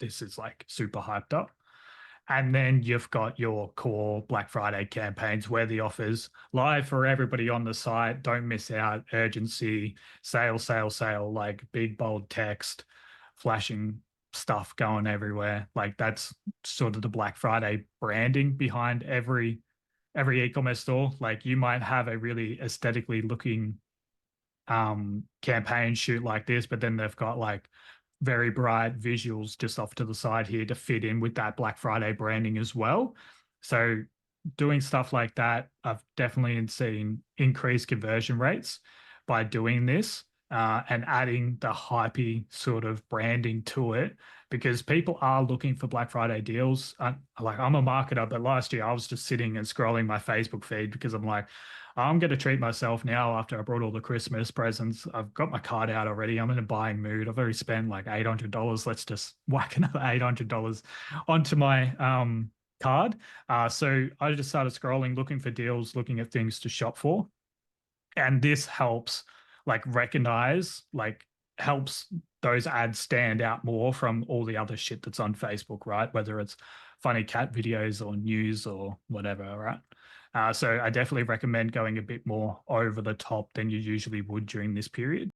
this is like super hyped up. And then you've got your core Black Friday campaigns where the offers live for everybody on the site. Don't miss out. Urgency, sale, sale, sale, like big bold text, flashing stuff going everywhere. Like that's sort of the Black Friday branding behind every e-commerce store. Like you might have a really aesthetically looking campaign shoot like this, but then they've got like very bright visuals just off to the side here to fit in with that Black Friday branding as well. So doing stuff like that, I've definitely seen increased conversion rates by doing this and adding the hypey sort of branding to it because people are looking for Black Friday deals. Like I'm a marketer, but last year I was just sitting and scrolling my Facebook feed because I'm like, I'm going to treat myself now after I brought all the Christmas presents. I've got my card out already. I'm in a buying mood. I've already spent like $800. Let's just whack another $800 onto my card. So I just started scrolling, looking for deals, looking at things to shop for. And this helps like recognize, like helps those ads stand out more from all the other shit that's on Facebook, right? Whether it's funny cat videos or news or whatever, right? So I definitely recommend going a bit more over the top than you usually would during this period.